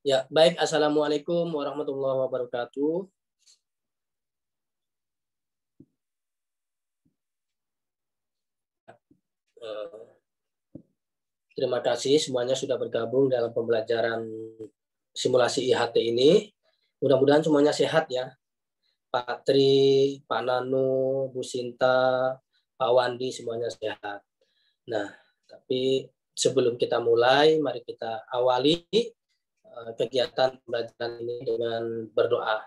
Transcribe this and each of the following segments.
Ya, baik. Assalamualaikum warahmatullahi wabarakatuh. Terima kasih semuanya sudah bergabung dalam pembelajaran simulasi IHT ini. Mudah-mudahan semuanya sehat ya. Pak Tri, Pak Nanu, Bu Sinta, Pak Wandi semuanya sehat. Nah, tapi sebelum kita mulai, mari kita awali kegiatan pembelajaran ini dengan berdoa.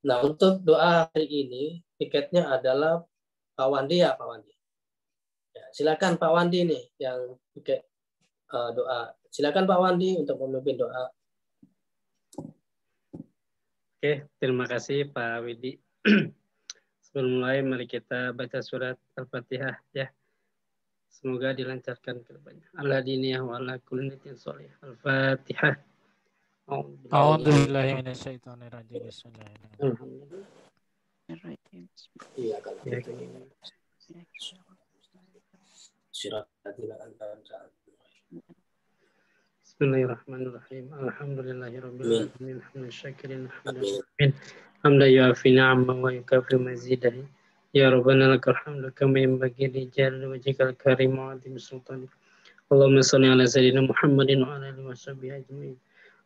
Nah, untuk doa hari ini, piketnya adalah Pak Wandi ya, Pak Wandi. Ya, silakan Pak Wandi nih yang piket doa. Silakan Pak Wandi untuk memimpin doa. Oke, terima kasih Pak Widi. Sebelum mulai, mari kita baca surat Al-Fatihah ya. Semoga dilancarkan ke depannya. Ala diniyah wa ala kulli niyatin sholih. Al-Fatihah. A'udzubillahi minasyaitonirrajim. Bismillahirrahmanirrahim. Iya kalau gitu. Surat Bismillahirrahmanirrahim. Alhamdulillahirabbil alamin. Hamdan syakirin hamdan hamdan yu'afi ni'amahu wa yukafi mazidahu. Ya Rabbana lakal hamdu kama yanbaghi li jalali wajhikal karim wa 'azimi sultanik. Allahumma shalli ala sayyidina Muhammadin wa ala alihi washabihi ajmain.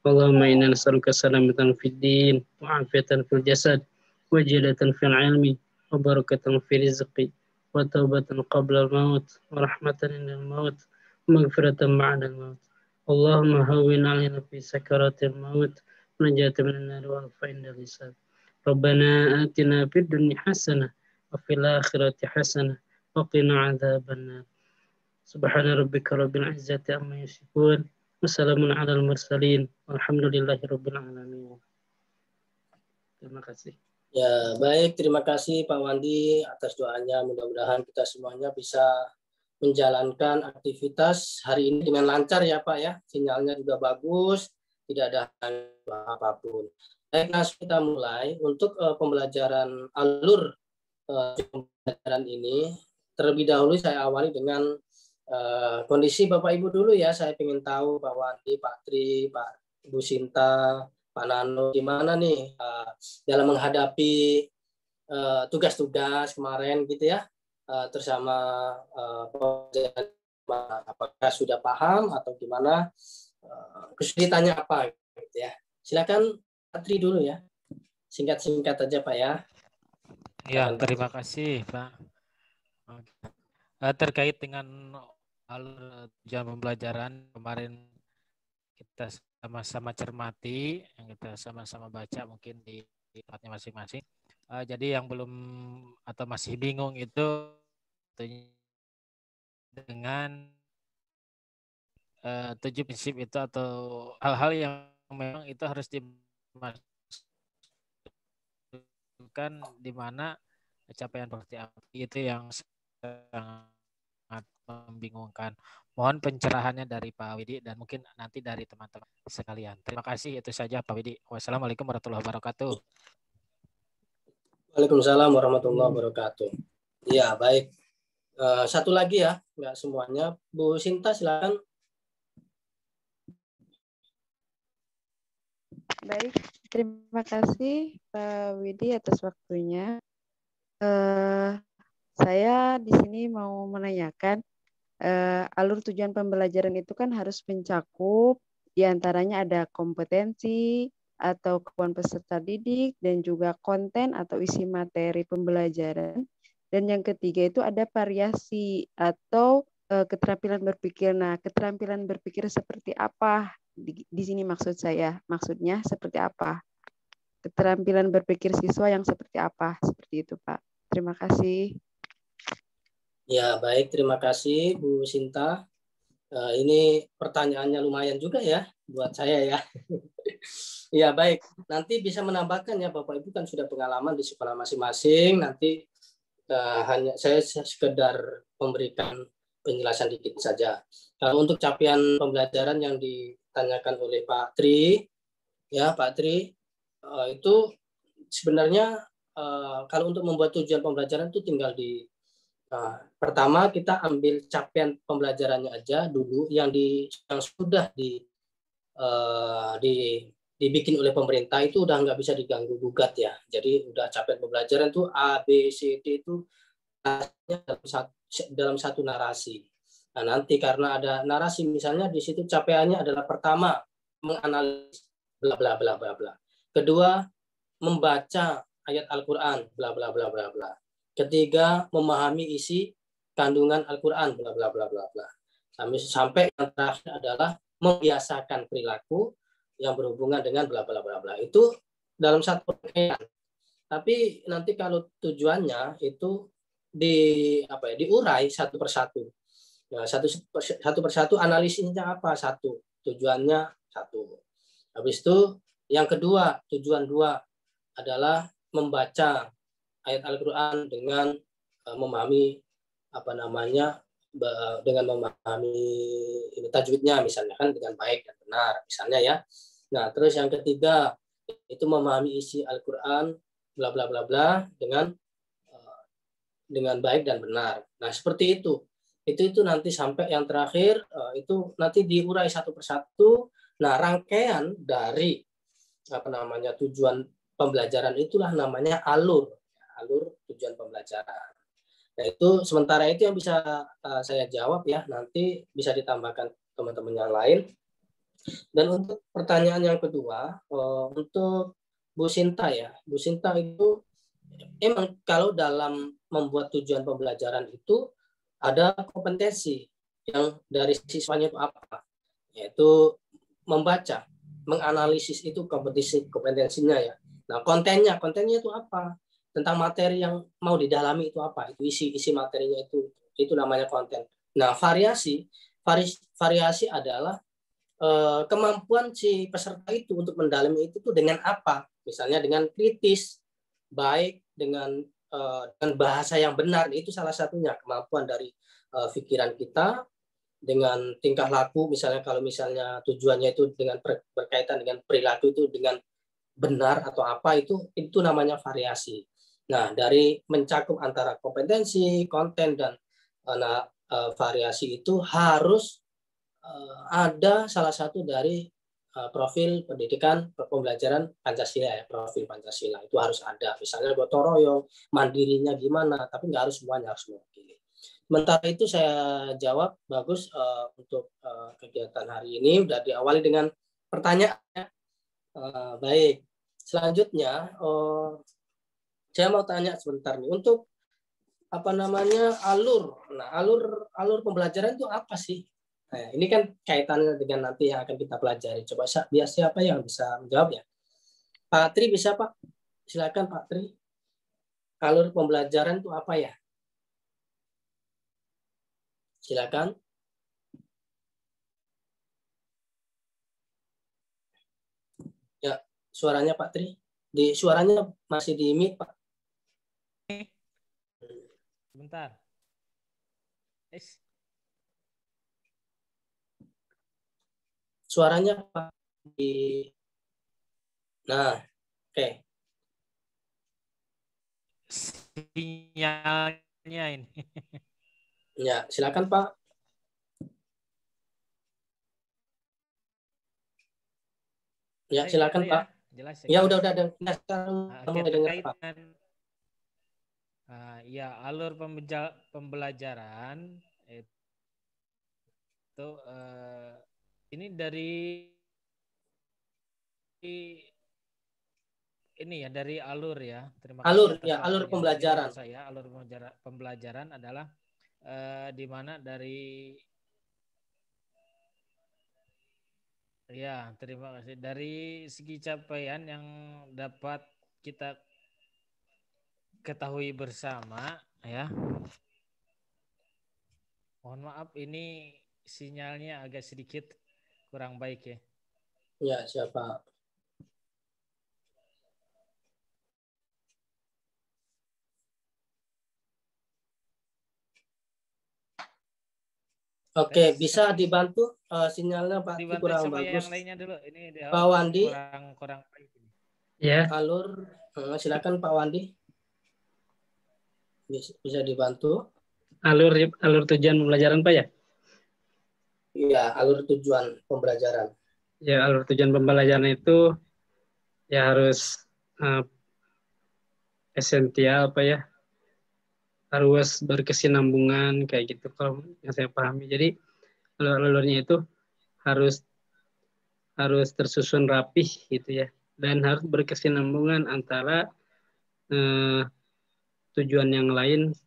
Allahumma inna nas'aluka salamatan fid din wa 'afiyatan fil jasad wa jilatan fil 'ilmi wa barakatan fil rizqi wa taubatan qabla al-maut wa rahmatan indal maut wa maghfiratan ba'da al-maut. Allahumma hawwin 'alaina fi sakaratil maut wa najatan minan nar wa alfa'in dal hisab. Rabbana atina fid dunya hasanah wa fil akhirati hasanah wa qina 'adzaban nar. Subhana rabbika rabbil izzati amma yasifun. Wassalamun 'alal mursalin. Walhamdulillahi rabbil alamin. Terima kasih. Ya, baik. Terima kasih Pak Wandi atas doanya. Mudah-mudahan kita semuanya bisa menjalankan aktivitas hari ini dengan lancar ya Pak ya. Sinyalnya juga bagus, tidak ada apapun. Baik, langsung kita mulai untuk pembelajaran alur pembelajaran ini. Terlebih dahulu saya awali dengan kondisi Bapak Ibu dulu ya. Saya ingin tahu Pak Wandi, Pak Tri, Pak Bu Sinta, Pak Nano, gimana nih dalam menghadapi tugas-tugas kemarin gitu ya, bersama apakah sudah paham atau gimana, kesulitannya apa gitu ya. Silakan Pak Tri dulu ya, singkat-singkat aja Pak ya. Ya, terima kasih Pak. Terkait dengan alur jam pembelajaran kemarin kita sama-sama cermati, yang kita sama-sama baca mungkin di tempatnya masing-masing. Jadi yang belum atau masih bingung itu dengan 7 prinsip itu atau hal-hal yang memang itu harus dimasukkan di mana capaian seperti apa itu yang sangat membingungkan. Mohon pencerahannya dari Pak Widi dan mungkin nanti dari teman-teman sekalian. Terima kasih, itu saja Pak Widi. Wassalamualaikum warahmatullahi wabarakatuh. Waalaikumsalam warahmatullahi wabarakatuh. Iya, baik. Satu lagi ya, nggak semuanya. Bu Sinta silakan. Baik, terima kasih Pak Widi atas waktunya. Saya di sini mau menanyakan, alur tujuan pembelajaran itu kan harus mencakup diantaranya ada kompetensi atau kemampuan peserta didik dan juga konten atau isi materi pembelajaran. Dan yang ketiga itu ada variasi atau keterampilan berpikir. Nah, keterampilan berpikir seperti apa? Di sini maksudnya seperti apa? Keterampilan berpikir siswa yang seperti apa? Seperti itu, Pak. Terima kasih. Ya, baik. Terima kasih, Bu Sinta. Ini pertanyaannya lumayan juga ya buat saya ya. Ya, baik. Nanti bisa menambahkan ya, Bapak Ibu kan sudah pengalaman di sekolah masing-masing. Nanti hanya saya sekedar memberikan penjelasan dikit saja. Untuk capaian pembelajaran yang ditanyakan oleh Pak Tri, ya Pak Tri, itu sebenarnya kalau untuk membuat tujuan pembelajaran itu tinggal pertama kita ambil capaian pembelajarannya aja dulu yang sudah dibikin oleh pemerintah itu udah nggak bisa diganggu gugat ya. Jadi udah capaian pembelajaran tuh A, B, C, D itu dalam satu narasi. Nah, nanti karena ada narasi misalnya di situ capaiannya adalah pertama menganalisis bla bla bla bla bla. Kedua, membaca ayat Al-Qur'an bla bla bla bla bla. Ketiga, memahami isi kandungan Al-Qur'an bla bla bla bla bla. Sampai yang terakhir adalah membiasakan perilaku yang berhubungan dengan bla bla bla bla. Itu dalam satu rangkaian. Tapi nanti kalau tujuannya itu diurai satu persatu. Nah, satu persatu analisisnya apa? Satu. Tujuannya satu. Habis itu yang kedua, tujuan dua adalah membaca ayat Al-Qur'an dengan memahami dengan memahami tajwidnya misalnya kan dengan baik dan benar misalnya ya. Nah, terus yang ketiga itu memahami isi Al-Qur'an bla bla bla bla dengan baik dan benar. Nah, seperti itu. Itu nanti sampai yang terakhir itu nanti diurai satu persatu. Nah, rangkaian dari tujuan pembelajaran itulah namanya alur tujuan pembelajaran. Nah, itu sementara itu yang bisa saya jawab ya. Nanti bisa ditambahkan teman-teman yang lain. Dan untuk pertanyaan yang kedua, untuk Bu Sinta ya. Bu Sinta itu emang kalau dalam membuat tujuan pembelajaran itu ada kompetensi yang dari siswanya itu apa? Yaitu membaca, menganalisis itu kompetensinya ya. Nah, kontennya itu apa? Tentang materi yang mau didalami itu apa? Itu isi materinya itu namanya konten. Nah, variasi adalah kemampuan si peserta itu untuk mendalami itu tuh dengan apa? Misalnya dengan kritis, baik dengan bahasa yang benar, itu salah satunya kemampuan dari pikiran kita dengan tingkah laku. Misalnya kalau misalnya tujuannya itu dengan berkaitan dengan perilaku itu dengan benar atau apa, itu namanya variasi. Nah, dari mencakup antara kompetensi, konten dan variasi itu harus ada salah satu dari profil pendidikan pembelajaran Pancasila ya, profil Pancasila itu harus ada. Misalnya gotong royong, mandirinya gimana, tapi nggak harus semuanya harus mewakili. Sementara itu saya jawab bagus untuk kegiatan hari ini udah diawali dengan pertanyaan. Baik, selanjutnya saya mau tanya sebentar nih untuk alur. Nah, alur pembelajaran itu apa sih? Nah, ini kan kaitannya dengan nanti yang akan kita pelajari. Coba siapa yang bisa menjawab ya? Pak Tri bisa Pak? Silakan Pak Tri. Alur pembelajaran itu apa ya? Silakan. Ya, suaranya Pak Tri. Suaranya masih di mute Pak. Bentar. Suaranya Pak Nah, oke. Sinyalnya ini. Ya, silakan Pak. Ya, silakan Pak. Jelas ya udah. Dengar Pak. Ya, alur pembelajaran itu ini dari ini ya, dari alur ya. Terima kasih. Alur pembelajaran. Saya alur pembelajaran adalah di mana dari terima kasih, dari segi capaian yang dapat kita ketahui bersama ya. Mohon maaf ini sinyalnya agak sedikit kurang baik ya. Ya, siapa? Oke, bisa dibantu sinyalnya Pak. Dibantu kurang sama bagus. Yang lainnya dulu. Ini Pak Wandi. Kurang baik. Ya. Alur, silakan Pak Wandi. Bisa dibantu. Alur tujuan pembelajaran Pak ya? Iya, alur tujuan pembelajaran. Ya, alur tujuan pembelajaran itu ya harus esensial apa ya, harus berkesinambungan kayak gitu kalau yang saya pahami. Jadi alur-alurnya itu harus tersusun rapih gitu ya, dan harus berkesinambungan antara tujuan yang lain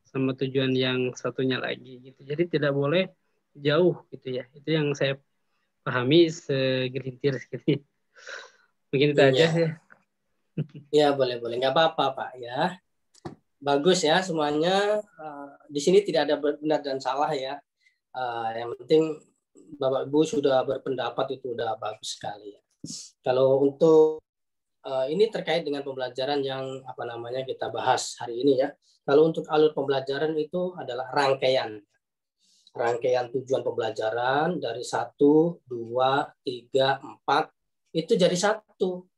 sama tujuan yang satunya lagi gitu. Jadi tidak boleh jauh gitu ya. Itu yang saya pahami segelintir sekali. Mungkin itu aja ya. Ya, boleh. Nggak apa-apa, Pak. Ya. Bagus ya semuanya. Di sini tidak ada benar dan salah ya. Yang penting Bapak Ibu sudah berpendapat, itu udah bagus sekali ya. Kalau untuk ini terkait dengan pembelajaran yang kita bahas hari ini ya. Kalau untuk alur pembelajaran itu adalah rangkaian tujuan pembelajaran dari 1, 2, 3, 4 itu jadi satu.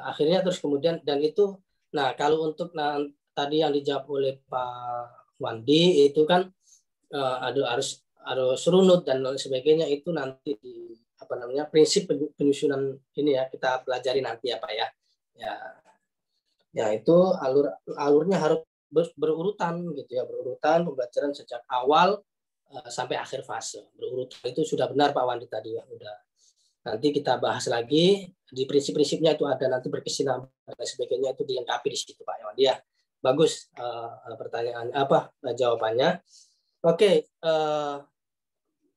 Akhirnya terus kemudian dan itu, nah kalau untuk tadi yang dijawab oleh Pak Wandi itu kan harus runut dan lain sebagainya, itu nanti di prinsip penyusunan ini ya kita pelajari nanti ya Pak ya. Ya itu alurnya harus berurutan gitu ya, berurutan pembelajaran sejak awal sampai akhir fase. Berurutan itu sudah benar Pak Wandi tadi ya, udah. Nanti kita bahas lagi di prinsip-prinsipnya, itu ada nanti berkesinambungan dan sebagainya, itu dilengkapi di situ Pak Wandi ya. Bagus pertanyaan jawabannya. Oke,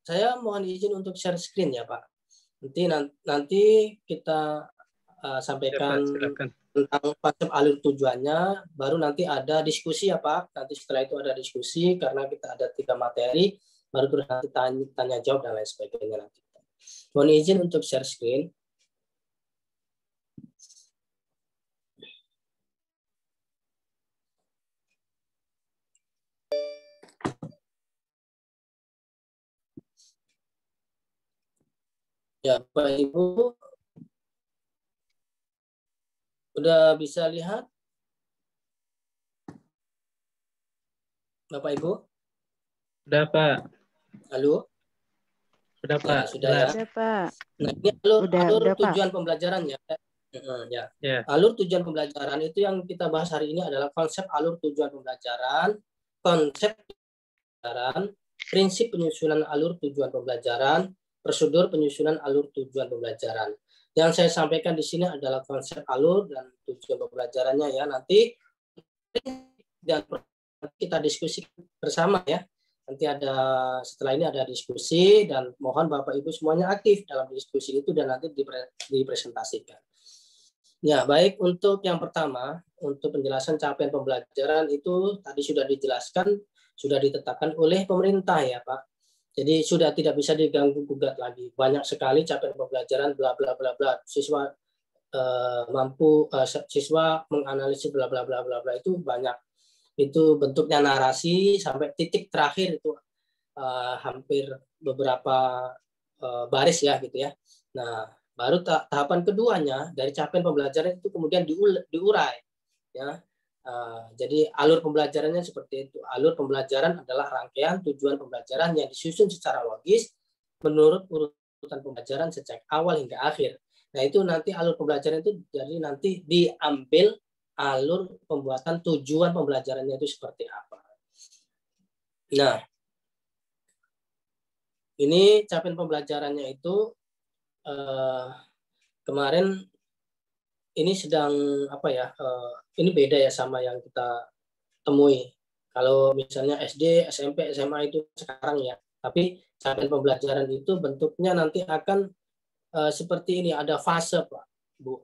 saya mohon izin untuk share screen ya Pak. Nanti kita sampaikan tentang konsep alur tujuannya, baru nanti ada diskusi ya Pak. Nanti setelah itu ada diskusi karena kita ada 3 materi, baru terus nanti tanya jawab dan lain sebagainya nanti. Mohon izin untuk share screen. Ya, Bapak Ibu udah bisa lihat? Bapak Ibu? Sudah Pak. Halo? Sudah Pak. Ya, sudah ya. Sudah Pak. Nah, ini alur tujuan Pak. pembelajaran ya. Ya. Alur tujuan pembelajaran itu yang kita bahas hari ini adalah konsep alur tujuan pembelajaran, konsep pembelajaran, prinsip penyusunan alur tujuan pembelajaran, prosedur penyusunan alur tujuan pembelajaran. Yang saya sampaikan di sini adalah konsep alur dan tujuan pembelajarannya ya. Nanti dan kita diskusi bersama ya. Nanti setelah ini ada diskusi, dan mohon Bapak Ibu semuanya aktif dalam diskusi itu dan nanti dipresentasikan. Ya, baik, untuk yang pertama, untuk penjelasan capaian pembelajaran itu tadi sudah dijelaskan, sudah ditetapkan oleh pemerintah ya Pak. Jadi sudah tidak bisa diganggu gugat lagi. Banyak sekali capaian pembelajaran bla bla bla bla. Siswa siswa menganalisis bla bla bla bla bla, itu banyak. Itu bentuknya narasi sampai titik terakhir itu hampir beberapa baris ya gitu ya. Nah, baru tahapan keduanya dari capaian pembelajaran itu kemudian diurai ya. Jadi alur pembelajarannya seperti itu. Alur pembelajaran adalah rangkaian tujuan pembelajaran yang disusun secara logis menurut urutan pembelajaran sejak awal hingga akhir. Nah, itu nanti alur pembelajaran itu jadi nanti diambil alur pembuatan tujuan pembelajarannya itu seperti apa. Nah, ini capaian pembelajarannya itu kemarin ini sedang ini beda ya sama yang kita temui. Kalau misalnya SD, SMP, SMA itu sekarang ya. Tapi capaian pembelajaran itu bentuknya nanti akan seperti ini, ada fase Pak, Bu.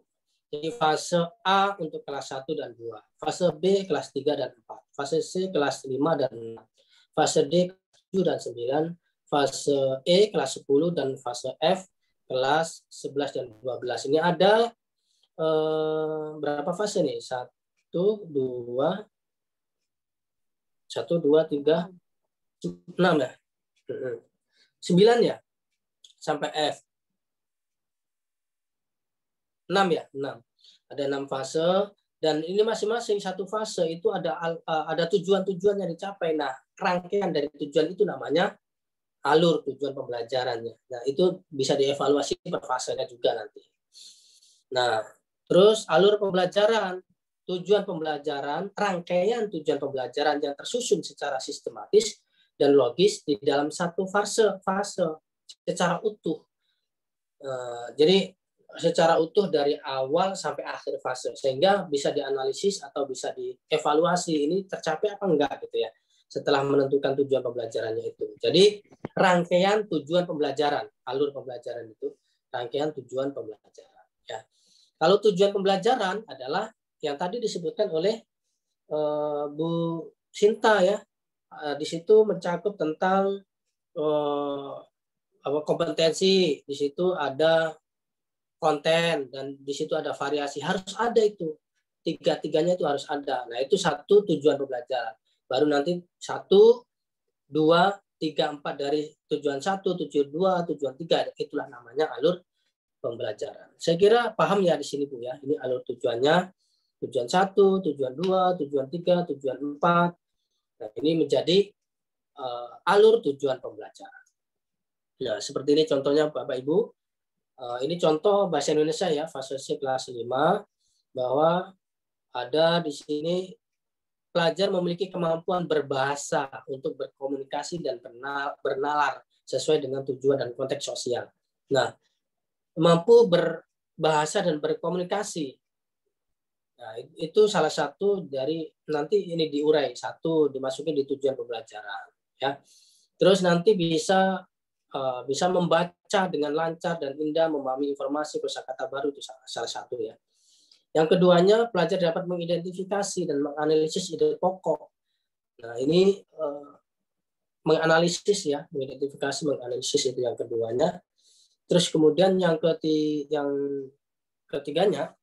Jadi fase A untuk kelas 1 dan 2. Fase B kelas 3 dan 4. Fase C kelas 5 dan 6. Fase D 7 dan 9. Fase E kelas 10 dan fase F kelas 11 dan 12. Ini ada berapa fase nih? 1, 2, 3, 6 ya? 9 ya? Sampai F. 6 ya? 6. Ada 6 fase, dan ini masing-masing satu fase itu ada tujuan-tujuan yang dicapai. Nah, rangkaian dari tujuan itu namanya alur tujuan pembelajarannya. Nah, itu bisa dievaluasi per fasenya juga nanti. Nah, Terus alur pembelajaran, tujuan pembelajaran, rangkaian tujuan pembelajaran yang tersusun secara sistematis dan logis di dalam satu fase secara utuh. Jadi secara utuh dari awal sampai akhir fase, sehingga bisa dianalisis atau bisa dievaluasi ini tercapai apa enggak gitu ya, setelah menentukan tujuan pembelajarannya itu. Jadi rangkaian tujuan pembelajaran, alur pembelajaran itu rangkaian tujuan pembelajaran. Ya. Kalau tujuan pembelajaran adalah yang tadi disebutkan oleh Bu Sinta ya, di situ mencakup tentang kompetensi, di situ ada konten, dan di situ ada variasi, harus ada itu. Tiga-tiganya itu harus ada. Nah, itu satu tujuan pembelajaran. Baru nanti 1, 2, 3, 4 dari tujuan 1, tujuan 2, tujuan 3, itulah namanya alur pembelajaran. Saya kira paham ya di sini Bu ya. Ini alur tujuannya, tujuan 1, tujuan 2, tujuan 3, tujuan 4. Nah, ini menjadi alur tujuan pembelajaran. Nah, seperti ini contohnya Bapak Ibu. Ini contoh bahasa Indonesia ya, fase C kelas 5, bahwa ada di sini pelajar memiliki kemampuan berbahasa untuk berkomunikasi dan bernalar sesuai dengan tujuan dan konteks sosial. Nah, mampu berbahasa dan berkomunikasi. Nah, itu salah satu dari, nanti ini diurai, satu dimasukin di tujuan pembelajaran. Ya. Terus nanti bisa membaca dengan lancar dan indah, memahami informasi kosakata baru, itu salah satu ya. Yang keduanya, pelajar dapat mengidentifikasi dan menganalisis ide pokok. Nah, ini menganalisis ya, mengidentifikasi, menganalisis, itu yang keduanya. Terus kemudian yang ketiganya,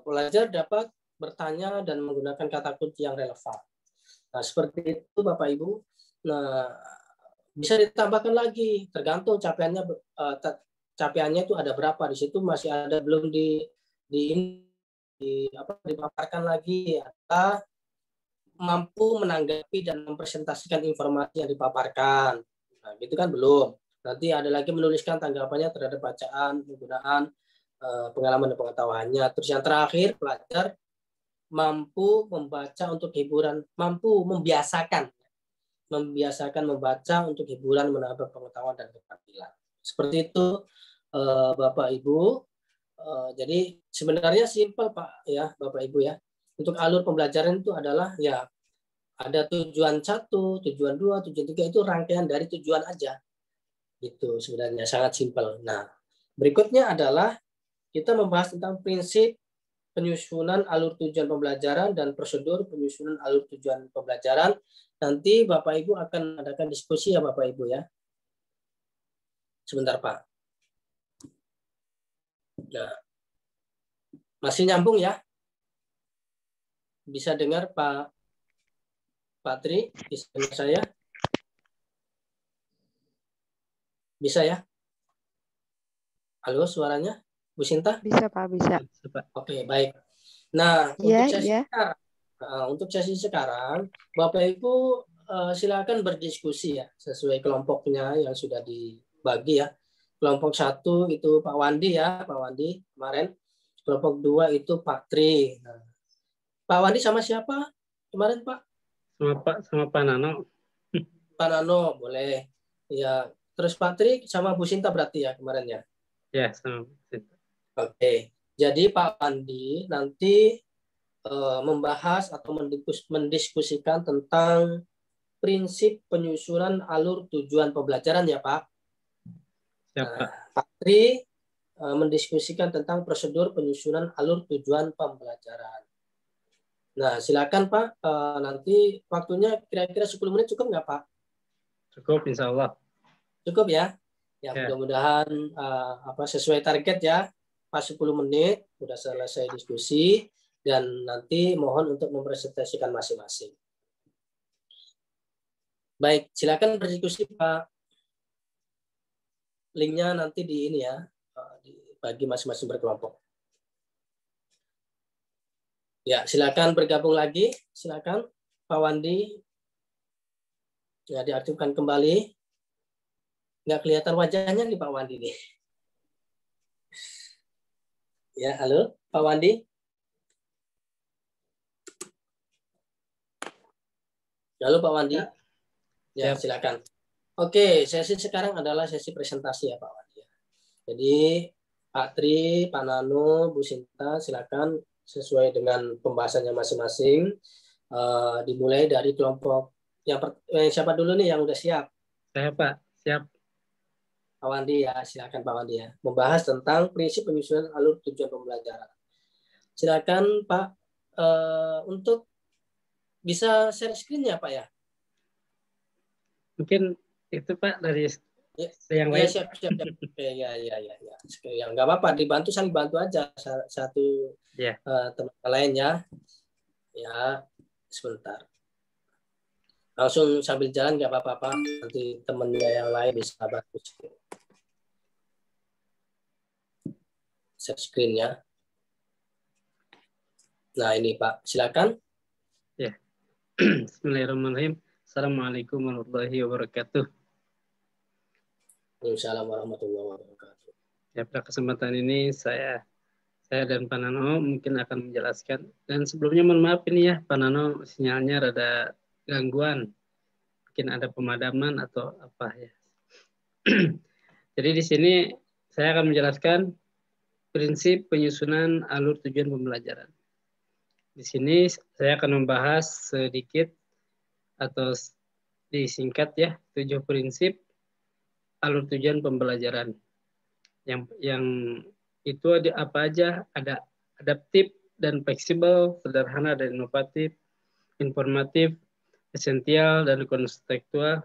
pelajar dapat bertanya dan menggunakan kata kunci yang relevan. Nah, seperti itu Bapak Ibu. Nah, bisa ditambahkan lagi, tergantung capaiannya itu ada berapa. Di situ masih ada belum dipaparkan lagi, atau mampu menanggapi dan mempresentasikan informasi yang dipaparkan. Nah, gitu kan belum. Nanti ada lagi menuliskan tanggapannya terhadap bacaan, penggunaan pengalaman dan pengetahuannya. Terus yang terakhir, pelajar mampu membaca untuk hiburan, mampu membiasakan membaca untuk hiburan, menambah pengetahuan dan keterampilan. Seperti itu Bapak Ibu. Jadi sebenarnya simpel Pak ya, Bapak Ibu ya. Untuk alur pembelajaran itu adalah ya ada tujuan 1, tujuan 2, tujuan 3, itu rangkaian dari tujuan aja. Itu sebenarnya sangat simpel. Nah, berikutnya adalah kita membahas tentang prinsip penyusunan alur tujuan pembelajaran dan prosedur penyusunan alur tujuan pembelajaran. Nanti Bapak Ibu akan mengadakan diskusi ya Bapak Ibu ya. Sebentar Pak. Nah, masih nyambung ya? Bisa dengar Pak Tri? Bisa dengar saya? Bisa ya? Halo, suaranya Bu Sinta? Bisa Pak, bisa. Oke, baik. Nah, untuk sesi sekarang, Bapak Ibu silakan berdiskusi ya sesuai kelompoknya yang sudah dibagi ya. Kelompok 1 itu Pak Wandi ya, Pak Wandi kemarin. Kelompok 2 itu Pak Tri. Nah, Pak Wandi sama siapa kemarin Pak? Sama Pak Nano. Pak Nano boleh. Ya, terus Pak Tri sama Bu Sinta berarti ya kemarin ya? Ya, sama Bu Sinta. Oke. Jadi Pak Wandi nanti membahas atau mendiskusikan tentang prinsip penyusunan alur tujuan pembelajaran ya Pak. Ya, Pak. Pak Tri mendiskusikan tentang prosedur penyusunan alur tujuan pembelajaran. Nah, silakan Pak. Nanti waktunya kira-kira 10 menit cukup nggak Pak? Cukup, insya Allah. Cukup ya. Ya, mudah-mudahan sesuai target ya. Pas 10 menit sudah selesai diskusi. Dan nanti mohon untuk mempresentasikan masing-masing. Baik, silakan berdiskusi Pak. Linknya nanti di ini ya, bagi masing-masing berkelompok. Ya, silakan bergabung lagi. Silakan Pak Wandi. Ya, diaktifkan kembali. Nggak kelihatan wajahnya nih Pak Wandi nih. Ya, halo Pak Wandi. Halo Pak Wandi. Ya, silakan. Oke, sesi sekarang adalah sesi presentasi ya Pak Wandi. Jadi Pak Tri, Pak Nano, Bu Sinta, silakan sesuai dengan pembahasannya masing-masing. Dimulai dari kelompok siapa dulu nih yang udah siap? Saya Pak, siap. Pak Wandi ya, silakan Pak Wandi ya. Membahas tentang prinsip penyusunan alur tujuan pembelajaran. Silakan Pak, untuk bisa share screen-nya Pak ya? Mungkin itu Pak dari yang ya, lain. siap. Ya. Ya, nggak apa-apa, dibantu, saling bantu aja satu teman lainnya. Ya, sebentar. Langsung sambil jalan nggak apa-apa, nanti temennya yang lain bisa bantu share screen-nya. Nah ini Pak, silakan. Ya. Bismillahirrahmanirrahim. Assalamualaikum warahmatullahi wabarakatuh. Waalaikumsalam warahmatullahi wabarakatuh. Ya, pada kesempatan ini saya dan Pak Nano mungkin akan menjelaskan. Dan sebelumnya mohon maaf ini ya, Pak Nano sinyalnya rada gangguan. Mungkin ada pemadaman atau apa ya. Jadi di sini saya akan menjelaskan prinsip penyusunan alur tujuan pembelajaran. Di sini saya akan membahas sedikit atau disingkat ya 7 prinsip alur tujuan pembelajaran. Yang itu ada apa aja? Ada adaptif dan fleksibel, sederhana dan inovatif, informatif, esensial dan kontekstual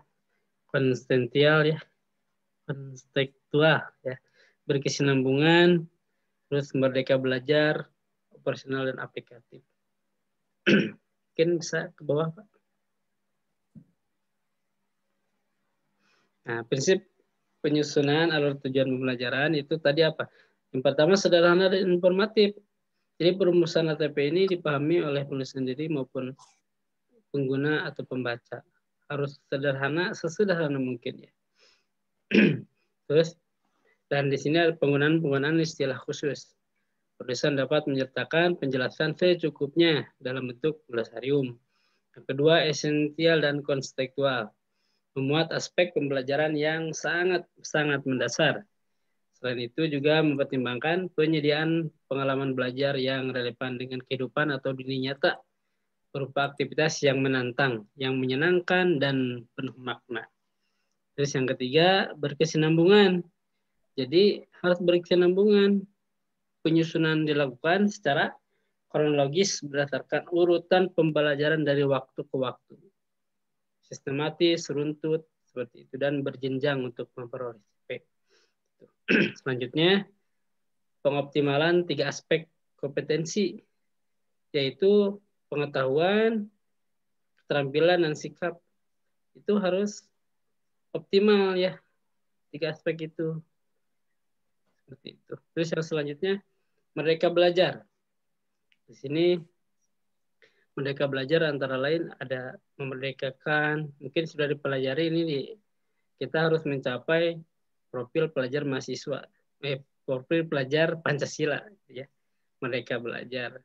ya, berkesinambungan, terus merdeka belajar, operasional dan aplikatif. Mungkin bisa ke bawah Pak. Nah, prinsip penyusunan alur tujuan pembelajaran itu tadi apa? Yang pertama sederhana dan informatif. Jadi perumusan ATP ini dipahami oleh penulis sendiri maupun pengguna atau pembaca. Harus sederhana, sesederhana mungkin ya. Terus, dan di sini ada penggunaan istilah khusus. Penulisan dapat menyertakan penjelasan secukupnya dalam bentuk glosarium. Yang kedua, esensial dan kontekstual. Memuat aspek pembelajaran yang sangat mendasar. Selain itu juga mempertimbangkan penyediaan pengalaman belajar yang relevan dengan kehidupan atau dunia nyata, berupa aktivitas yang menantang, yang menyenangkan, dan penuh makna. Terus yang ketiga, berkesinambungan. Jadi harus berkesinambungan. Penyusunan dilakukan secara kronologis berdasarkan urutan pembelajaran dari waktu ke waktu. Sistematis, runtut, seperti itu, dan berjenjang untuk memperoleh CP. Selanjutnya, pengoptimalan 3 aspek kompetensi, yaitu pengetahuan, keterampilan, dan sikap. Itu harus optimal ya, 3 aspek itu. Seperti itu. Terus yang selanjutnya, merdeka belajar. Di sini merdeka belajar antara lain ada memerdekakan, mungkin sudah dipelajari ini kita harus mencapai profil pelajar mahasiswa, profil pelajar Pancasila ya. Merdeka belajar.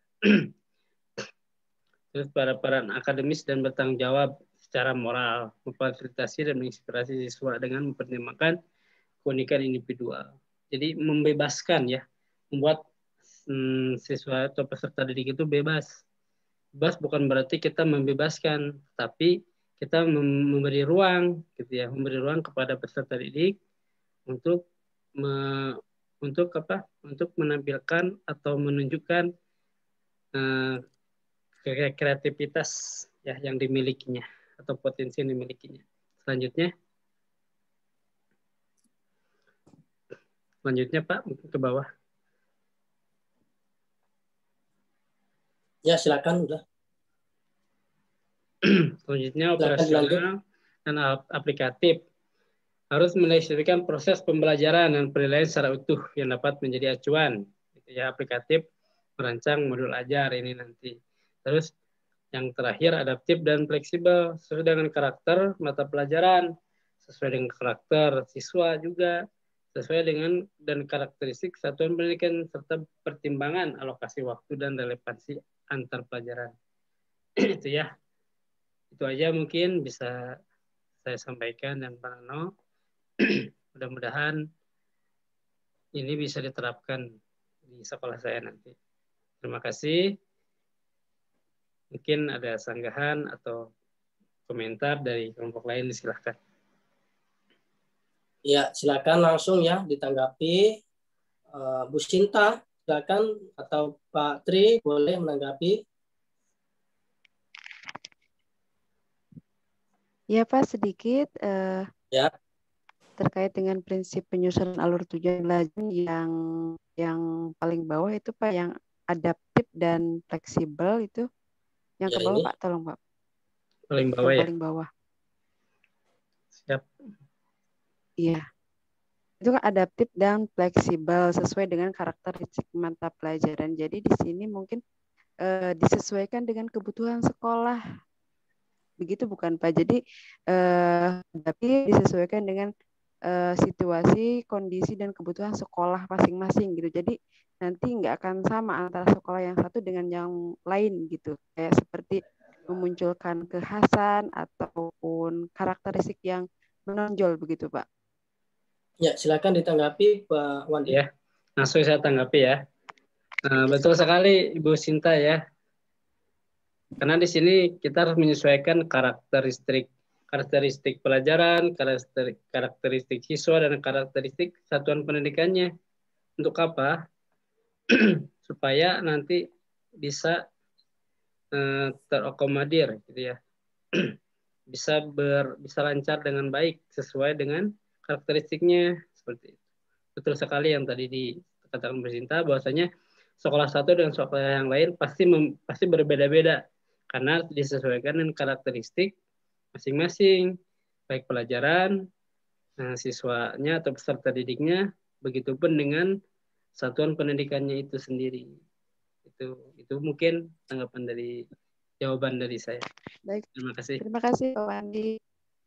Terus para peran akademis dan bertanggung jawab secara moral, memfasilitasi dan menginspirasi siswa dengan mempertimbangkan keunikan individual. Jadi membebaskan ya, membuat siswa atau peserta didik itu bebas. Bebas bukan berarti kita membebaskan, tapi kita memberi ruang, gitu ya, memberi ruang kepada peserta didik untuk untuk menampilkan atau menunjukkan kreativitas ya yang dimilikinya atau potensi yang dimilikinya. Selanjutnya Pak, ke bawah. Ya, silakan udah. Selanjutnya operasional dan aplikatif. Harus mendefinisikan proses pembelajaran dan penilaian secara utuh yang dapat menjadi acuan. Ya, aplikatif merancang modul ajar ini nanti. Terus yang terakhir adaptif dan fleksibel sesuai dengan karakter mata pelajaran, sesuai dengan karakter siswa juga, sesuai dengan dan karakteristik satuan pendidikan serta pertimbangan alokasi waktu dan relevansi antar pelajaran. Itu ya. Itu aja mungkin bisa saya sampaikan dan Pak Nano. Mudah-mudahan ini bisa diterapkan di sekolah saya nanti. Terima kasih. Mungkin ada sanggahan atau komentar dari kelompok lain, silahkan. Ya, silakan langsung ya ditanggapi. Bu Sinta, silakan, atau Pak Tri boleh menanggapi. Ya Pak, sedikit Ya. terkait dengan prinsip penyusunan alur tujuan belajar yang paling bawah itu Pak, yang adaptif dan fleksibel itu. Yang Ya, ke bawah ini. Pak, tolong Pak. Paling bawah yang ya? paling bawah. Siap. Iya. Itu kan adaptif dan fleksibel sesuai dengan karakteristik mata pelajaran. Jadi di sini mungkin disesuaikan dengan kebutuhan sekolah. Begitu bukan Pak? Jadi tapi disesuaikan dengan situasi, kondisi dan kebutuhan sekolah masing-masing gitu. Jadi nanti nggak akan sama antara sekolah yang satu dengan yang lain gitu. Kayak seperti memunculkan kekhasan ataupun karakteristik yang menonjol begitu Pak. Ya, silakan ditanggapi Pak Wandi. Ya, langsung saya tanggapi ya. Betul sekali Ibu Sinta ya. Karena di sini kita harus menyesuaikan karakteristik pelajaran, karakteristik siswa dan karakteristik satuan pendidikannya. Untuk apa? Supaya nanti bisa terakomodir gitu ya. bisa lancar dengan baik sesuai dengan karakteristiknya seperti itu. Betul sekali yang tadi dikatakan Bu Sinta bahwasanya sekolah satu dengan sekolah yang lain pasti berbeda-beda karena disesuaikan dengan karakteristik masing-masing, baik pelajaran, siswanya atau peserta didiknya, begitupun dengan satuan pendidikannya itu sendiri. Itu mungkin jawaban dari saya. Baik. Terima kasih. Terima kasih Pak Wandi.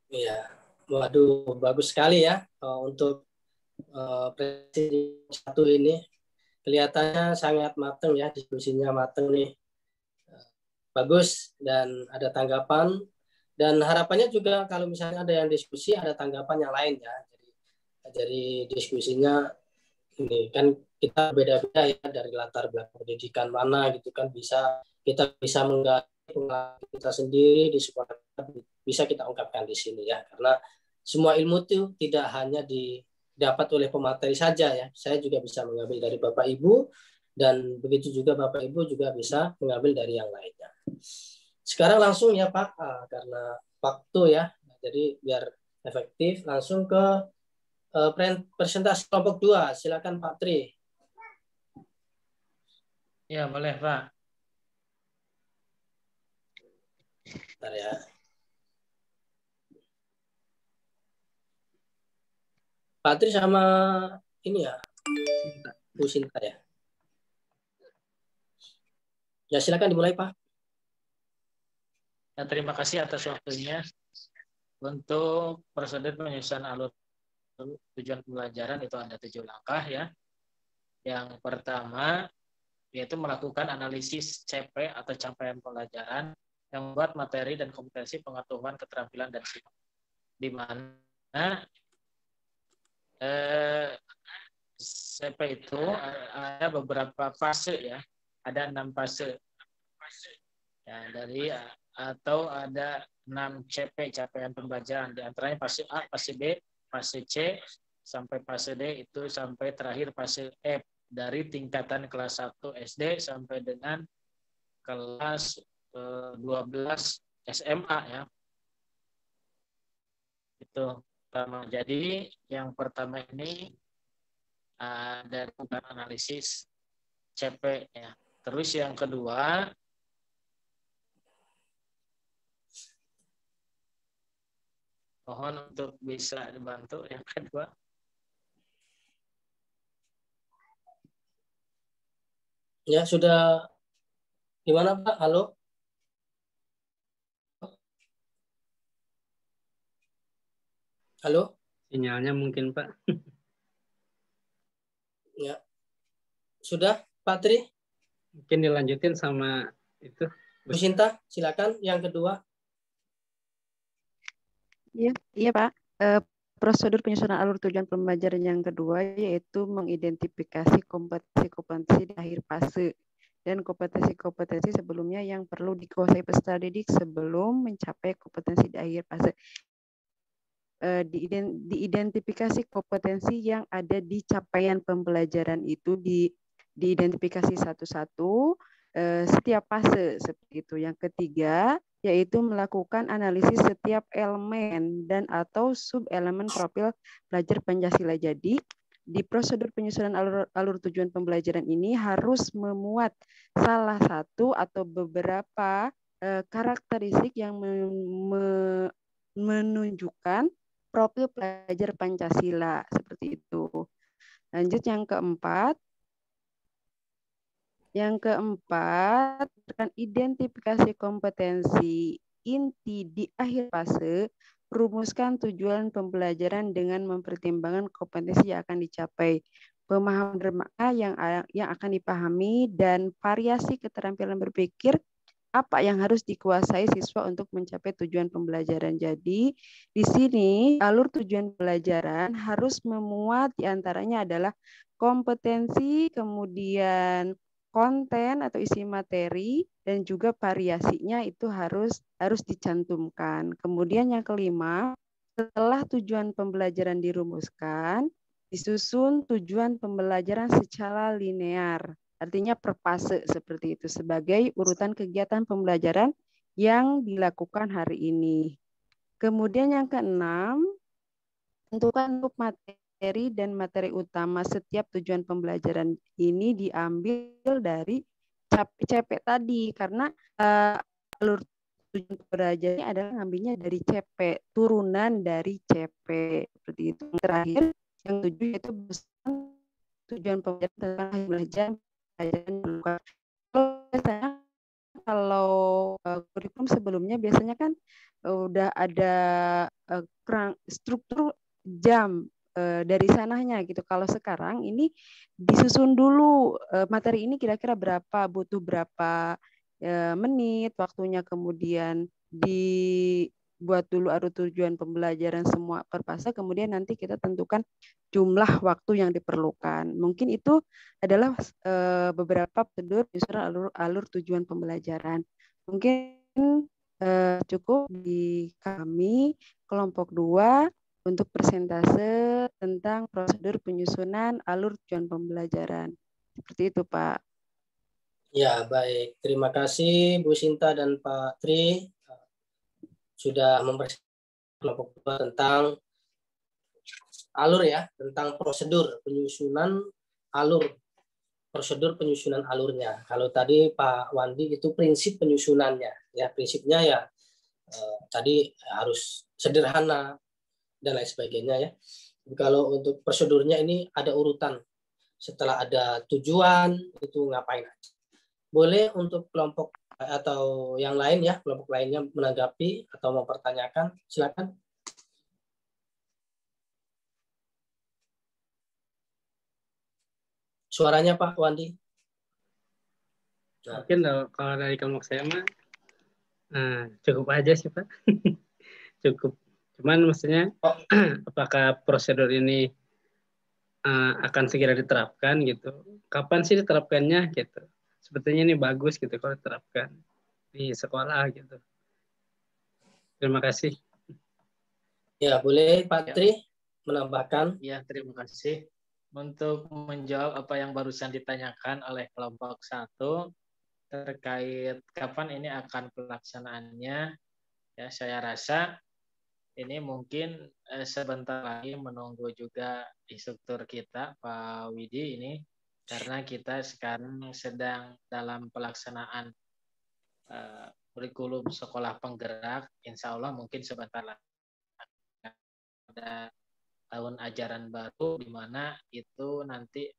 Iya, waduh, bagus sekali ya untuk presiden satu ini. Kelihatannya sangat matang ya, diskusinya matang nih. Bagus dan ada tanggapan. Dan harapannya juga kalau misalnya ada yang diskusi, ada tanggapan yang lain ya. Jadi diskusinya ini kan kita beda-beda ya dari latar belakang pendidikan mana gitu kan, kita bisa menggali pengalaman kita sendiri di sekolah, bisa kita ungkapkan di sini ya, karena semua ilmu itu tidak hanya didapat oleh pemateri saja ya, saya juga bisa mengambil dari Bapak Ibu dan begitu juga Bapak Ibu juga bisa mengambil dari yang lainnya. Sekarang langsung ya Pak, karena waktu ya, jadi biar efektif langsung ke presentasi kelompok 2. Silakan Pak Tri. Ya, boleh Pak. Bentar ya. Pak Tri sama ini ya, Bu Sinta ya. Ya silakan dimulai Pak. Ya, terima kasih atas waktunya. Untuk prosedur penyusunan alur tujuan pembelajaran itu ada 7 langkah ya. Yang pertama yaitu melakukan analisis CP atau capaian pelajaran yang membuat materi dan kompetensi pengetahuan, keterampilan dan sifat. Di mana CP itu ada beberapa fase ya. Ada 6 fase. Ya, atau ada 6 CP, capaian pembelajaran. Di antaranya fase A, fase B, fase C, sampai fase D, itu sampai terakhir fase F. Dari tingkatan kelas 1 SD sampai dengan kelas 12 SMA ya. Itu pertama. Jadi yang pertama ini ada bukan analisis CP ya. Terus yang kedua mohon untuk bisa dibantu yang kedua. Ya sudah. Gimana Pak? Halo? Halo? Sinyalnya mungkin Pak. Ya. Sudah, Pak Tri? Mungkin dilanjutin sama itu. Bu Sinta, silakan yang kedua. Iya, iya Pak. Prosedur penyusunan alur tujuan pembelajaran yang kedua yaitu mengidentifikasi kompetensi-kompetensi di akhir fase dan kompetensi-kompetensi sebelumnya yang perlu dikuasai peserta didik sebelum mencapai kompetensi di akhir fase. Diidentifikasi kompetensi yang ada di capaian pembelajaran itu diidentifikasi satu-satu setiap fase seperti itu. Yang ketiga yaitu melakukan analisis setiap elemen dan atau sub-elemen profil belajar Pancasila. Jadi di prosedur penyusunan alur tujuan pembelajaran ini harus memuat salah satu atau beberapa karakteristik yang menunjukkan profil pelajar Pancasila seperti itu. Lanjut yang keempat. Yang keempat, identifikasi kompetensi inti di akhir fase, rumuskan tujuan pembelajaran dengan mempertimbangkan kompetensi yang akan dicapai, pemahaman bermakna yang akan dipahami, dan variasi keterampilan berpikir apa yang harus dikuasai siswa untuk mencapai tujuan pembelajaran. Jadi, di sini alur tujuan pembelajaran harus memuat diantaranya adalah kompetensi, kemudian konten atau isi materi, dan juga variasinya itu harus dicantumkan. Kemudian yang kelima, setelah tujuan pembelajaran dirumuskan, disusun tujuan pembelajaran secara linear. Artinya per fase seperti itu sebagai urutan kegiatan pembelajaran yang dilakukan hari ini. Kemudian yang keenam, tentukan untuk materi dan materi utama setiap tujuan pembelajaran ini diambil dari CP tadi karena alur tujuan pembelajaran adalah ngambilnya dari CP, turunan dari CP seperti itu. Yang terakhir, yang tujuh yaitu tujuan pembelajaran tentang belajar. Kalau kurikulum sebelumnya biasanya kan udah ada struktur jam dari sananya gitu. Kalau sekarang ini disusun dulu materi ini kira-kira berapa, butuh berapa menit waktunya, kemudian dibuat dulu alur tujuan pembelajaran semua per fase, kemudian nanti kita tentukan jumlah waktu yang diperlukan. Mungkin itu adalah beberapa prosedur penyusunan alur tujuan pembelajaran. Mungkin cukup di kami kelompok 2 untuk persentase tentang prosedur penyusunan alur tujuan pembelajaran. Seperti itu, Pak. Ya, baik. Terima kasih Bu Sinta dan Pak Tri sudah mempersiapkan kelompok 2 tentang alur ya, tentang prosedur penyusunan alurnya. Kalau tadi Pak Wandi itu prinsip penyusunannya, ya prinsipnya ya tadi harus sederhana dan lain sebagainya ya. Kalau untuk prosedurnya ini ada urutan. Setelah ada tujuan itu ngapain aja. Boleh untuk kelompok atau yang lain ya, kelompok lainnya menanggapi atau mempertanyakan, silakan. Suaranya Pak Wandi. Nah. Mungkin kalau dari kelompok saya mah cukup aja sih Pak. Cukup. Cuman maksudnya apakah prosedur ini akan segera diterapkan gitu? Kapan sih diterapkannya gitu? Sepertinya ini bagus gitu kalau diterapkan di sekolah gitu. Terima kasih. Ya, boleh Pak Tri menambahkan. Ya, terima kasih. Untuk menjawab apa yang barusan ditanyakan oleh kelompok 1 terkait kapan ini akan pelaksanaannya, ya saya rasa ini mungkin sebentar lagi menunggu juga instruktur kita Pak Widi ini, karena kita sekarang sedang dalam pelaksanaan kurikulum sekolah penggerak. Insya Allah mungkin sebentar lagi ada tahun ajaran baru di mana itu nanti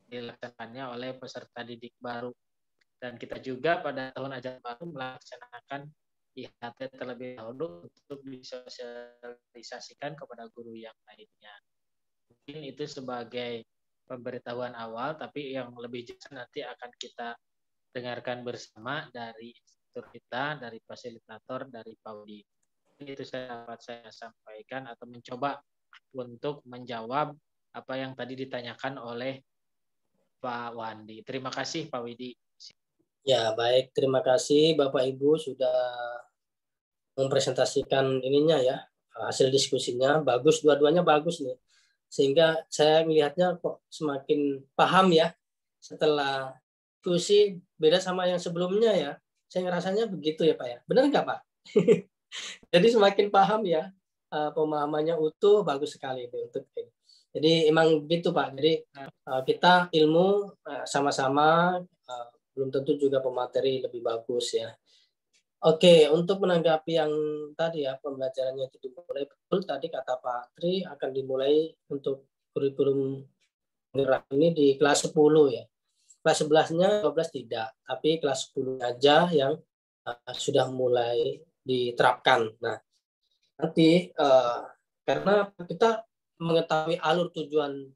dilaksanakannya oleh peserta didik baru. Dan kita juga pada tahun ajaran baru melaksanakan IHT terlebih dahulu untuk disosialisasikan kepada guru yang lainnya. Mungkin itu sebagai pemberitahuan awal, tapi yang lebih jelas nanti akan kita dengarkan bersama dari instruktur kita, dari fasilitator, dari Pak Widi. Itu dapat saya sampaikan atau mencoba untuk menjawab apa yang tadi ditanyakan oleh Pak Wandi. Terima kasih Pak Widi. Ya, baik. Terima kasih Bapak Ibu sudah mempresentasikan ininya ya, hasil diskusinya. Bagus, dua-duanya bagus nih. Sehingga saya melihatnya kok semakin paham ya setelah diskusi, beda sama yang sebelumnya ya. Saya ngerasanya begitu ya Pak ya. Benar nggak Pak? Jadi semakin paham ya, pemahamannya utuh, bagus sekali itu untuk ini. Jadi emang gitu Pak. Jadi kita ilmu sama-sama, belum tentu juga pemateri lebih bagus ya. Oke, untuk menanggapi yang tadi ya, pembelajarannya itu dimulai betul tadi kata Pak Tri akan dimulai untuk kurikulum penggerak ini di kelas 10 ya. Kelas 11-nya 12 tidak, tapi kelas 10 aja yang sudah mulai diterapkan. Nah, nanti karena kita mengetahui alur tujuan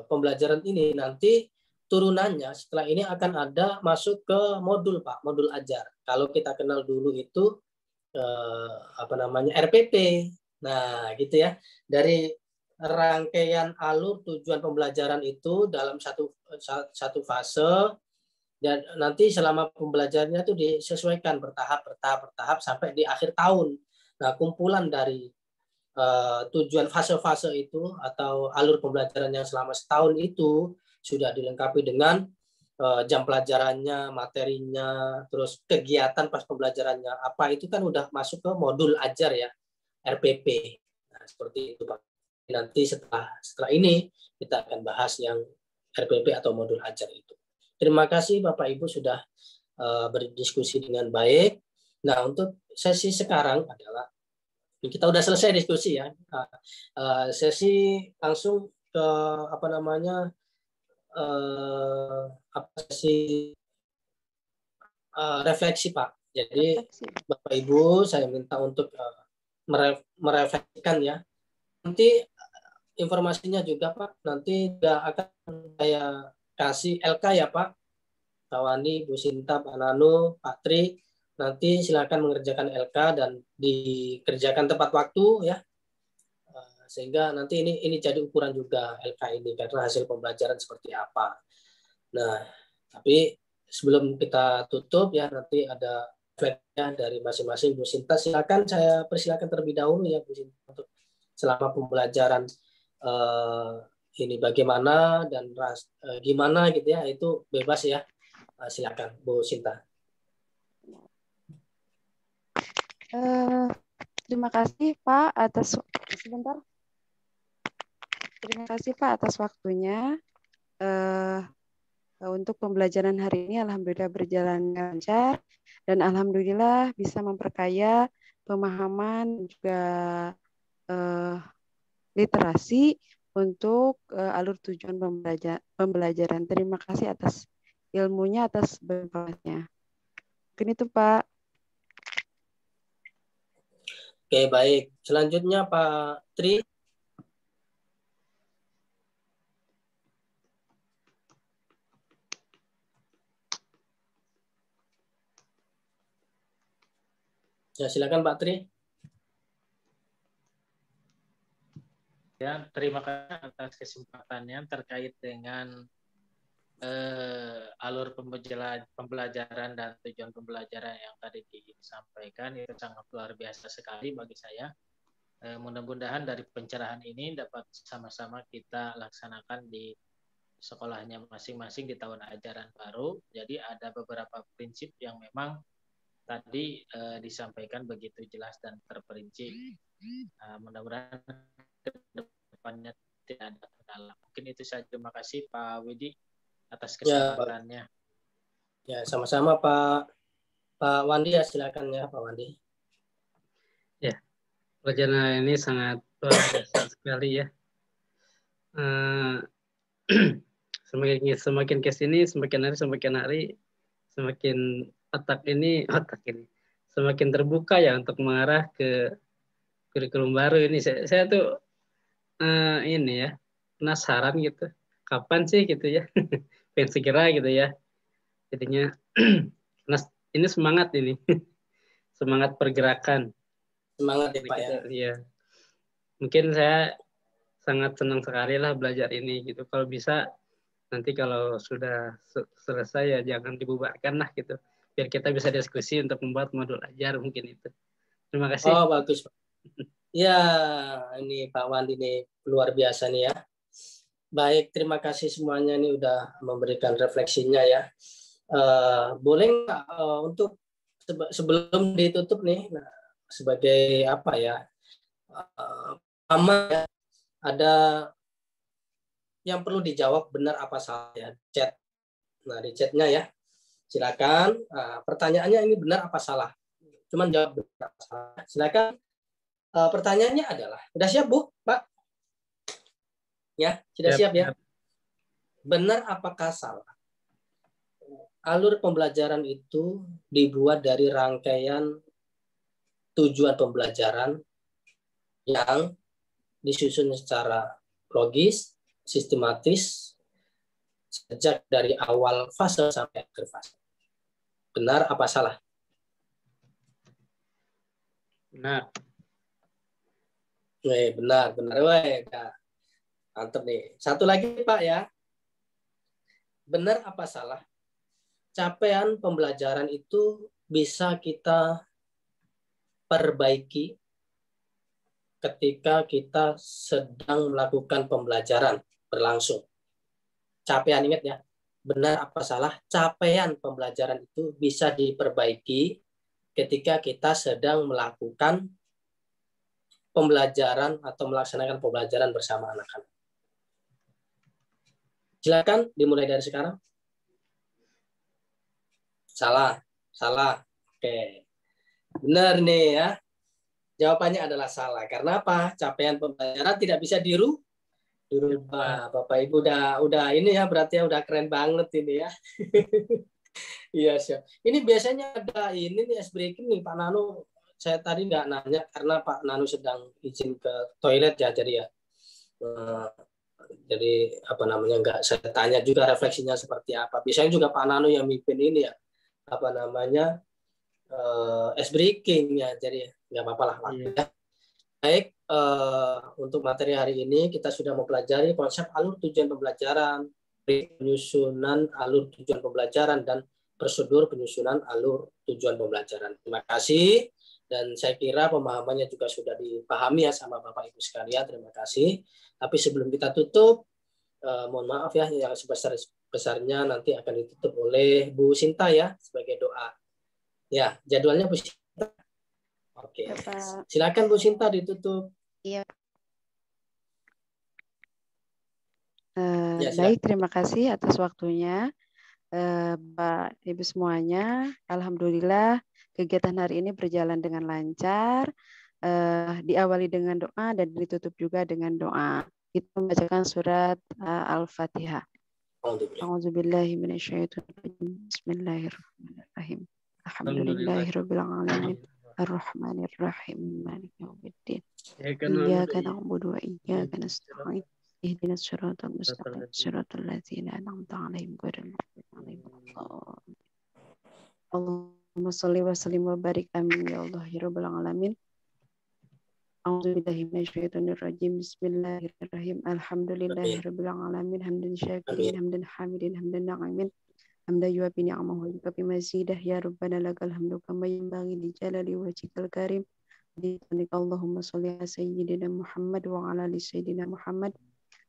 pembelajaran ini, nanti turunannya setelah ini akan ada masuk ke modul Pak, modul ajar. Kalau kita kenal dulu itu RPP. Nah, gitu ya. Dari rangkaian alur tujuan pembelajaran itu dalam satu fase, dan nanti selama pembelajarannya itu disesuaikan bertahap sampai di akhir tahun. Nah, kumpulan dari tujuan fase-fase itu atau alur pembelajaran yang selama setahun itu sudah dilengkapi dengan jam pelajarannya, materinya, terus kegiatan pas pembelajarannya apa, itu kan udah masuk ke modul ajar ya, RPP. Nah, seperti itu Pak. Nanti setelah ini kita akan bahas yang RPP atau modul ajar itu. Terima kasih Bapak Ibu sudah berdiskusi dengan baik. Nah, untuk sesi sekarang adalah kita udah selesai diskusi ya. Sesi langsung ke sesi refleksi Pak. Jadi Bapak Ibu saya minta untuk merefleksikan ya. Nanti informasinya juga Pak, nanti juga akan saya kasih LK ya Pak. Pak Wandi, Bu Sinta, Pak Nano, Pak Tri, nanti silakan mengerjakan LK dan dikerjakan tepat waktu ya, sehingga nanti ini jadi ukuran juga LK ini karena hasil pembelajaran seperti apa. Nah, tapi sebelum kita tutup ya, nanti ada feedback dari masing-masing. Bu Sinta, silakan, saya persilakan terlebih dahulu ya Bu Sinta, untuk selama pembelajaran ini bagaimana dan gimana gitu ya, itu bebas ya. Silakan Bu Sinta. Terima kasih Pak atas Terima kasih Pak atas waktunya. Untuk pembelajaran hari ini alhamdulillah berjalan lancar dan alhamdulillah bisa memperkaya pemahaman juga literasi untuk alur tujuan pembelajaran. Terima kasih atas ilmunya, atas bermanfaatnya. Mungkin itu Pak. Oke, baik. Selanjutnya Pak Tri. Ya, silakan Pak Tri. Ya, terima kasih atas kesempatannya terkait dengan alur pembelajaran dan tujuan pembelajaran yang tadi disampaikan. Itu sangat luar biasa sekali bagi saya. Mudah-mudahan dari pencerahan ini dapat sama-sama kita laksanakan di sekolahnya masing-masing di tahun ajaran baru. Jadi ada beberapa prinsip yang memang tadi disampaikan begitu jelas dan terperinci. Mudah-mudahan ke depannya tidak ada kendala. Mungkin itu saja. Terima kasih Pak Widi atas kesempatannya. Ya, sama-sama Pak Wandi ya, silakan ya Pak Wandi. Ya, pelajaran ini sangat luar biasa sekali ya. Semakin ke sini, semakin hari semakin otak ini semakin terbuka ya untuk mengarah ke kurikulum baru ini. Saya tuh ini ya penasaran gitu. kapan sih gitu ya. Pengen segera gitu ya. Jadinya karena ini semangat ini. Semangat pergerakan. Semangat ya Pak ya. Iya. Mungkin saya sangat senang sekali lah belajar ini gitu. Kalau bisa nanti kalau sudah selesai ya jangan dibubarkan lah gitu. Biar kita bisa diskusi untuk membuat modul ajar mungkin itu. Terima kasih. Oh bagus Pak. Ya ini Pak Wandi ini luar biasa nih ya. Baik, terima kasih semuanya nih udah memberikan refleksinya ya. Boleh nggak untuk sebelum ditutup nih, nah, sebagai apa ya, ya, ada yang perlu dijawab benar apa salah ya, chat. Nah di chatnya ya, silakan. Pertanyaannya ini benar apa salah? Cuman jawab benar apa salah. Silakan. Pertanyaannya adalah, sudah siap Bu, Pak? Ya, sudah siap ya. Benar apakah salah? Alur pembelajaran itu dibuat dari rangkaian tujuan pembelajaran yang disusun secara logis, sistematis, sejak dari awal fase sampai akhir fase. Benar apa salah? Benar. Benar. Nah, mantap nih. Satu lagi Pak ya. Benar apa salah? Capaian pembelajaran itu bisa kita perbaiki ketika kita sedang melakukan pembelajaran berlangsung. Capaian, ingat ya, benar apa salah, capaian pembelajaran itu bisa diperbaiki ketika kita sedang melakukan pembelajaran atau melaksanakan pembelajaran bersama anak-anak. Silakan dimulai dari sekarang. Salah. Oke. Benar nih ya. Jawabannya adalah salah. Karena apa? Capaian pembelajaran tidak bisa dirubah. Bapak Ibu udah ini ya, berarti ya udah keren banget ini ya. Iya, siap. Ini biasanya ada ini nih ice breaking nih Pak Nano. Saya tadi nggak nanya karena Pak Nano sedang izin ke toilet ya, jadi ya. Jadi apa namanya, nggak saya tanya juga refleksinya seperti apa. Biasanya juga Pak Nano yang mimpin ini ya, apa namanya, ice breaking ya, jadi nggak apa-apa lah. Iya. Baik, untuk materi hari ini kita sudah mempelajari konsep alur tujuan pembelajaran, penyusunan alur tujuan pembelajaran, dan prosedur penyusunan alur tujuan pembelajaran. Terima kasih, dan saya kira pemahamannya juga sudah dipahami ya sama Bapak Ibu sekalian. Terima kasih. Tapi sebelum kita tutup, mohon maaf ya, yang sebesar-besarnya nanti akan ditutup oleh Bu Sinta ya sebagai doa. Ya, jadwalnya Bu Sinta. Oke, silakan Bu Sinta ditutup. Iya. Baik, terima kasih atas waktunya, Pak Ibu semuanya. Alhamdulillah kegiatan hari ini berjalan dengan lancar. Diawali dengan doa dan ditutup juga dengan doa. Kita membacakan surat Al-Fatihah. A'udzubillahi minasyaitonirrajim. Bismillahirrahmanirrahim. Alhamdulillahirabbil alamin. Ar-Rahmanir-Rahim. Maliki yaumiddin. Iyyaka na'budu wa iyyaka nasta'in. Ihdinas siratal mustaqim. Siratal ladzina an'amta 'alaihim ghairil maghdubi 'alaihim waladdallin. Allahumma shalli wa sallim wa barik amin ya Allah ya rabbal alamin. A'udzubillahi minasyaitonirrajim. Bismillahirrahmanirrahim. Alhamdulillahirabbil alamin. Hamdan syakirin, hamdan hamidin, hamdan na'imin. Hamda yuwafi ni'amahu wa yukafi mazidah ya Rabbana lakal hamdu kama yanbaghi li jalali wajhikal karim. Allahumma sholli ala sayyidina Muhammad wa ala ali sayyidina Muhammad.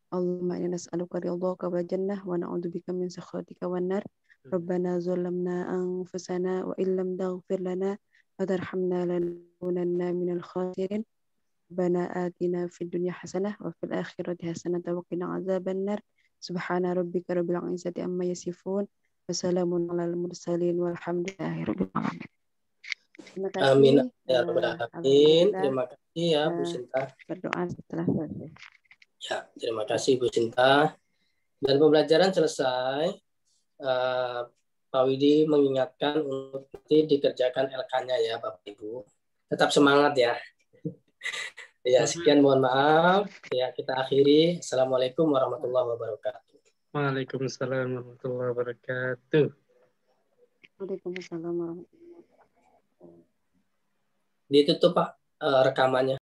Allahumma inna nas'aluka ridhaka wal jannah wa na'udzubika min sakhatika wan nar. Rabbana zalamna anfusana wa illam taghfir lana wa tarhamna lanakunanna minal khasirin. Rabbana atina fid dunya hasanah wa fil akhirati hasanah wa qina adzabannar. Subhana rabbika rabbil izzati amma yasifun. Wassalamun alal mursalin walhamdulillahirabbil alamin. Terima kasih. Amin. Ya Rabbal alamin. Terima kasih ya Bu Sinta. Berdoa setelah selesai. Ya, terima kasih Bu Sinta. Dan pembelajaran selesai. Pak Widi mengingatkan untuk nanti dikerjakan LK-nya ya Bapak Ibu. Tetap semangat ya. Ya, sekian, mohon maaf. Ya, kita akhiri. Assalamualaikum warahmatullahi wabarakatuh. Waalaikumsalam warahmatullahi wabarakatuh. Waalaikumsalam warahmatullahi wabarakatuh. Ditutup Pak rekamannya.